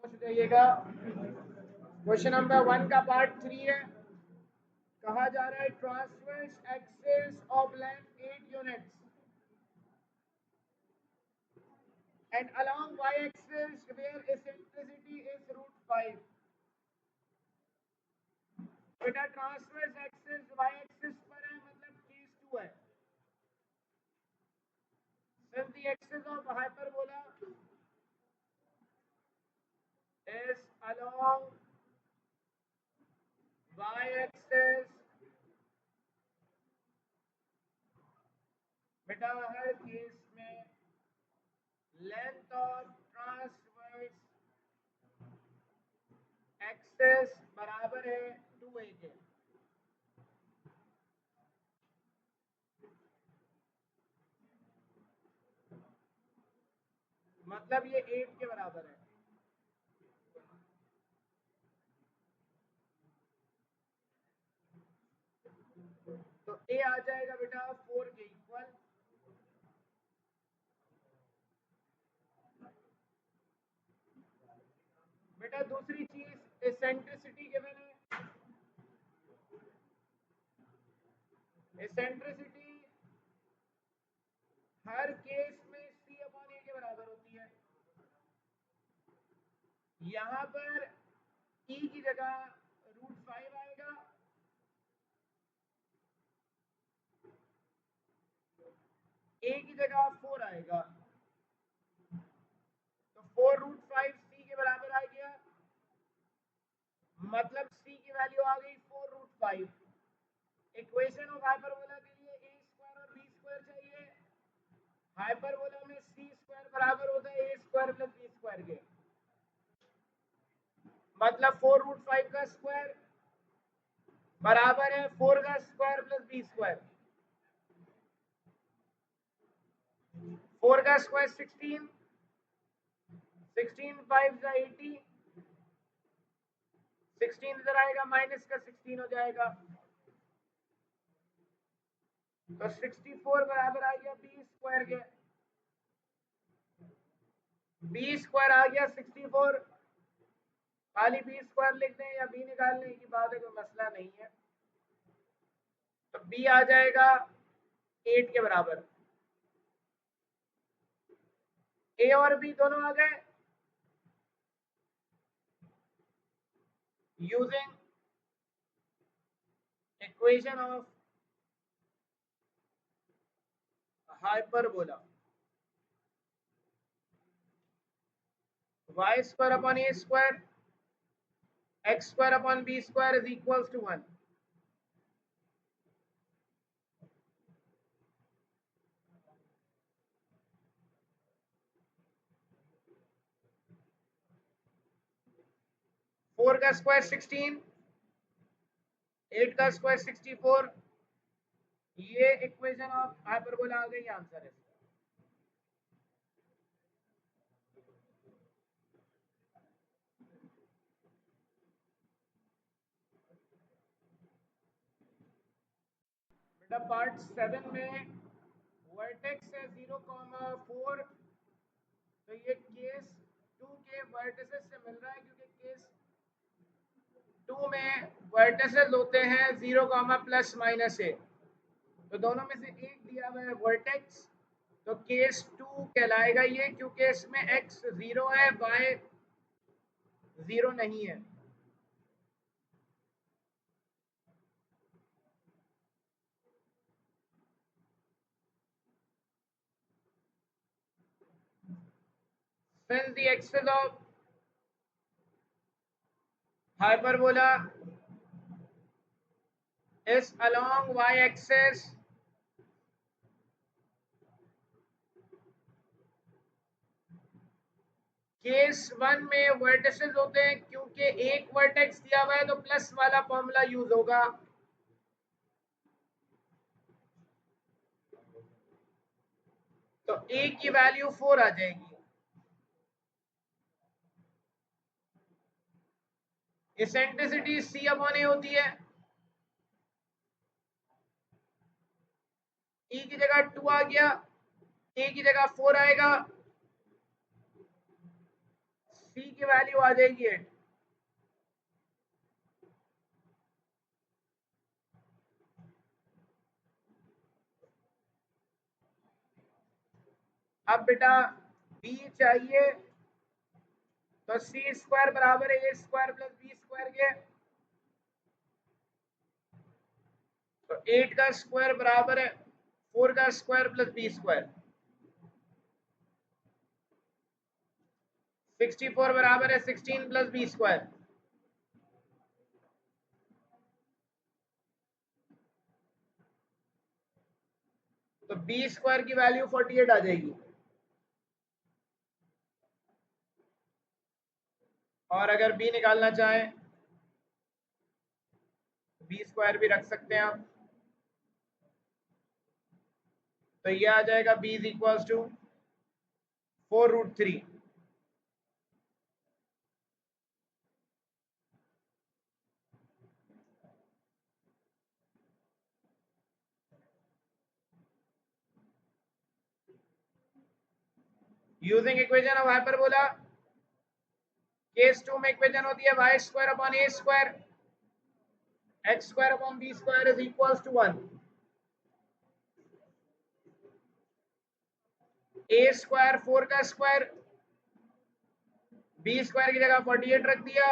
जाइएगा। Question number 1 का part 3 है। कहा जा रहा है transverse axis of length 8 units and along y-axis where eccentricity is √5। बेटा ट्रांसवर्स एक्सिस y-axis पर है, मतलब केस 2 है। Since the axis of hyperbola is along y-axis, बेटा हर केस में लेंथ ऑफ ट्रांसवर्स एक्सिस बराबर है 2a के। मतलब ये 8 के बराबर है। तो a आ जाएगा बेटा 4 के इक्वल। बेटा दूसरी चीज एसेंट्रिसिटी गिवन है। एसेंट्रिसिटी हर केस में c अपॉन a के बराबर होती है। यहां पर e की जगह √5 आएगा, a की जगह 4 आएगा, तो 4√5 c के बराबर आ गया। मतलब c की वैल्यू आ गई 4√5। इक्वेशन ऑफ हाइपरबोला के लिए a स्क्वायर और b स्क्वायर चाहिए। हाइपरबोला में c स्क्वायर बराबर होता है a square plus b square के। मतलब 4√5 का स्क्वायर बराबर है 4 का स्क्वायर प्लस b स्क्वायर। 4 का स्क्वायर 16, 16 5 जा 80, 16 इधर आएगा माइनस का 16 हो जाएगा, तो 64 बराबर आ गया b स्क्वायर के। b स्क्वायर आ गया 64। खाली b स्क्वायर लिख दें या b निकालने की बात है, कोई मसला नहीं है। तो b आ जाएगा 8 के बराबर। a और b दोनों आ गए। Using equation of hyperbola, y square upon a square x square upon b square is equals to 1। Four का स्क्वायर 16, 8 का स्क्वायर 64। ये इक्वेशन ऑफ हाइपरबोला आ गई, आंसर है। बेटा पार्ट 7 में वर्टेक्स है 0,4। तो ये केस 2 के वर्टिसेस से मिल रहा है, क्योंकि केस 2 में वर्टिसेस होते हैं 0, प्लस माइनस a। तो दोनों में से एक दिया हुआ है वर्टेक्स, तो केस 2 कहलाएगा ये, क्योंकि इसमें x 0 है, y 0 नहीं है। Since the axis of hyperbola is along y-axis, case 1 में वर्टिसेस होते हैं, क्योंकि एक वर्टेक्स दिया हुआ है तो प्लस वाला फॉर्मूला यूज होगा। तो a की वैल्यू 4 आ जाएगी। एसेंट्रिसिटी c अपॉन a होती है। e की जगह 2 आ गया, a की जगह 4 आएगा, c की वैल्यू आ जाएगी 8। अब बेटा b चाहिए, तो सी स्क्वायर बराबर है ए स्क्वायर प्लस बी स्क्वायर के, तो 8 का स्क्वायर बराबर है 4 का स्क्वायर प्लस बी स्क्वायर। 64 बराबर है 16 प्लस बी स्क्वायर। तो बी स्क्वायर की वैल्यू 48 आ जाएगी। और अगर बी निकालना चाहें बी स्क्वायर भी रख सकते हैं आप, तो ये आ जाएगा b is equal to 4√3। Using equation of hyperbola, case 2 में इक्वेशन होती है y square upon a square, x square upon b square is equal to 1। a square 4 का स्क्वायर, b स्क्वायर की जगह 48 रख दिया,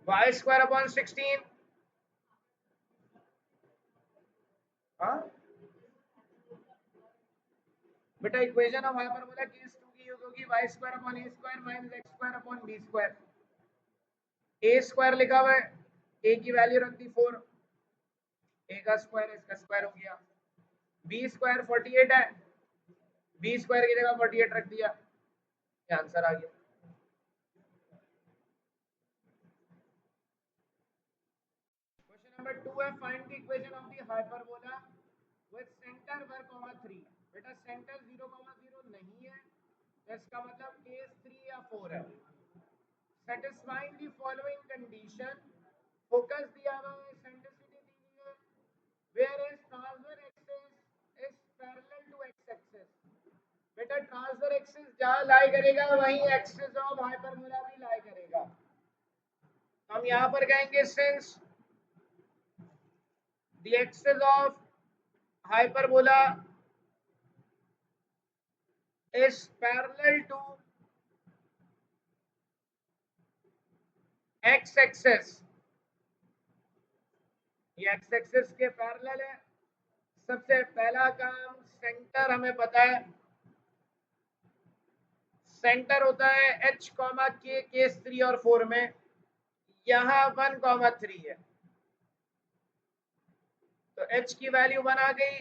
y स्क्वायर अपॉन 16। हाँ बेटा इक्वेशन ऑफ हाइपरबोला केस 2 की यूज होगी y square upon a square minus x square upon b square. a square लिखा हुआ है, a की वैल्यू रख दी 4, a का स्क्वायर इसका स्क्वायर हो गया। b स्क्वायर 48 है, b स्क्वायर की जगह 48 रख दिया, ये आंसर आ गया। क्वेश्चन नंबर 2 है find the equation of the hyperbola with centre were comma 3। बेटा सेंटर 0, 0 नहीं है, तो इसका मतलब केस 3 या 4 है। Satisfying the following condition, focus दिया हुआ है, सेंट्रिसिटी दी हुई है, where is transverse axis is parallel to x axis. बेटा ट्रांसफर एक्सिस जहां लाई करेगा वहीं एक्सिस ऑफ हाइपरबोला भी लाई करेगा। हम यहां पर कहेंगे since the axis of hyperbola is parallel to x axis, ये x axis के पैरेलल है। सबसे पहला काम, सेंटर हमें पता है, सेंटर होता है h कॉमा k केस 3 और 4 में, यहाँ 1 कॉमा 3 है, तो h की वैल्यू 1 आ गई,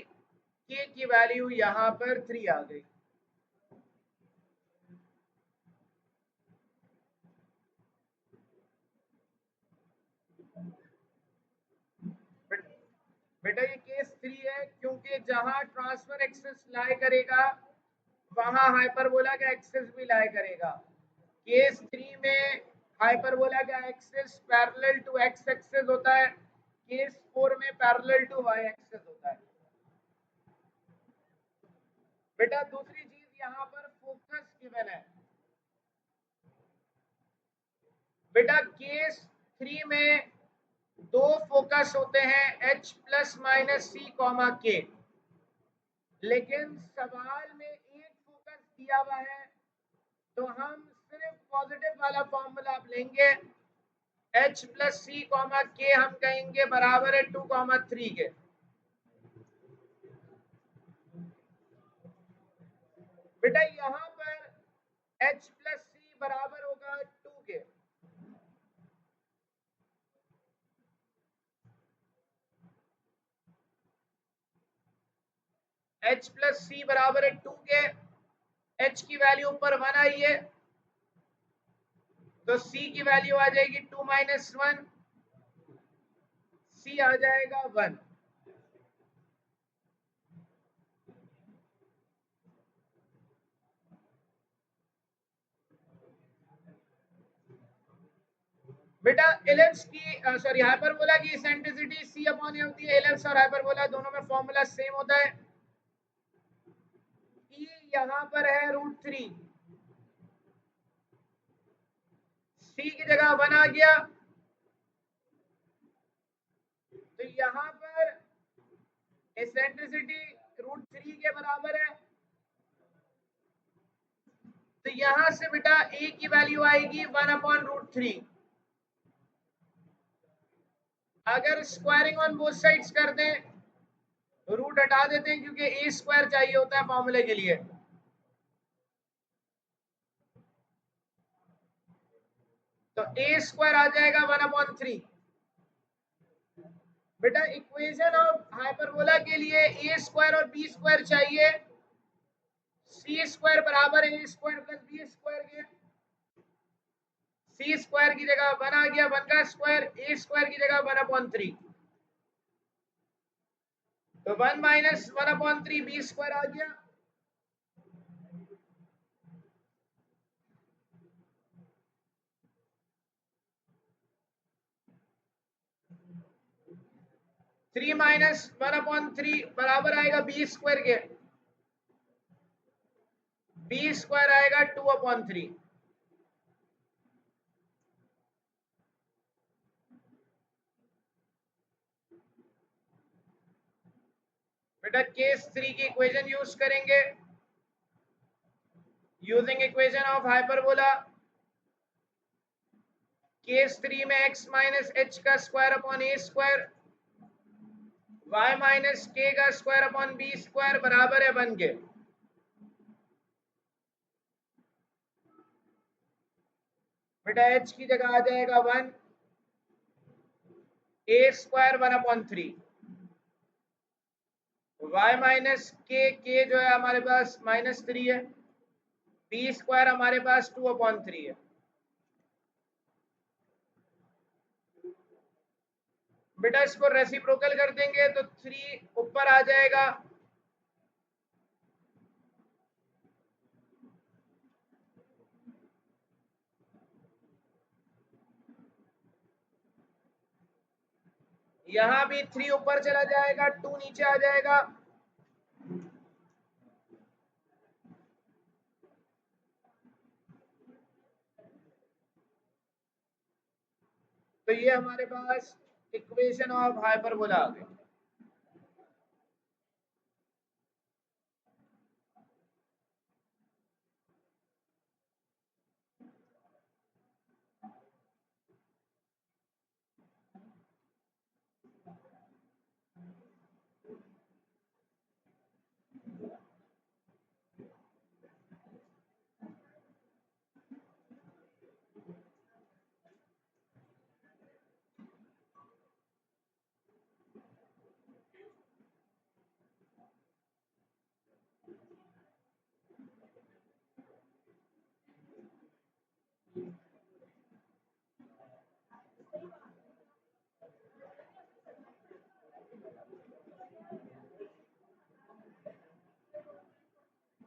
k की वैल्यू यहाँ पर 3 आ गई। बेटा ये केस 3 है क्योंकि जहां ट्रांसफर एक्सिस लाई करेगा वहां हाइपरबोला का एक्सिस भी लाई करेगा। केस 3 में हाइपरबोला का axis parallel to x axis होता है, केस 4 में पैरेलल टू वाई एक्सिस होता है। बेटा दूसरी चीज यहाँ पर फोकस गिवन है। बेटा केस 3 में दो फोकस होते हैं h plus minus C comma के, लेकिन सवाल में एक फोकस दिया हुआ है, तो हम सिर्फ पॉजिटिव वाला फॉर्मूला आप लेंगे, h प्लस सी कॉमा के हम कहेंगे बराबर है 2 कॉमा 3 के। बेटा यहाँ पर h प्लस सी बराबर होगा 2 के, h प्लस सी बराबर है 2 के, h की वैल्यू ऊपर 1 आई है, तो c की वैल्यू आ जाएगी 2 माइनस 1, c आ जाएगा 1। बेटा एलिप्स की सॉरी हाइपरबोला की इसेंट्रिसिटी c अपॉन ए होती है, एलिप्स और हाइपरबोला दोनों में फॉर्मूला सेम होता है। E यहां पर है √3, c की जगह 1 आ गया, तो यहां पर एसेंट्रिसिटी √3 के बराबर है। तो यहां से बेटा a की वैल्यू आएगी 1/√3। अगर स्क्वायरिंग ऑन बोथ साइड्स कर दें, रूट हटा देते हैं क्योंकि ए स्क्वायर चाहिए होता है फॉर्मूले के लिए, तो ए स्क्वायर आ जाएगा 1/3। बेटा इक्वेशन ऑफ हाइपरबोला के लिए ए स्क्वायर और बी स्क्वायर चाहिए, सी स्क्वायर बराबर ए स्क्वायर प्लस बी स्क्वायर के, सी स्क्वायर की जगह 1 आ गया, 1 का स्क्वायर, ए स्क्वायर की जगह 1/3, तो 1 माइनस 1/3 बी स्क्वायर आ गया। थ्री माइनस 1/3 बराबर आएगा बी स्क्वायर के, बी स्क्वायर आएगा 2/3। बेटा केस 3 की इक्वेशन यूज करेंगे, using equation of hyperbola. Case 3 में x माइनस एच का स्क्वायर अपॉन ए स्क्वायर, y माइनस के का स्क्वायर अपॉन बी स्क्वायर बराबर है 1 के। बेटा h की जगह आ जाएगा 1, ए स्क्वायर 1/3, y माइनस के जो है हमारे पास -3 है, बी स्क्वायर हमारे पास 2/3 है। बेटा इसको रेसिप्रोकल कर देंगे तो 3 ऊपर आ जाएगा, यहां भी 3 ऊपर चला जाएगा, 2 नीचे आ जाएगा, तो ये हमारे पास इक्वेशन ऑफ हाइपरबोला आ गई।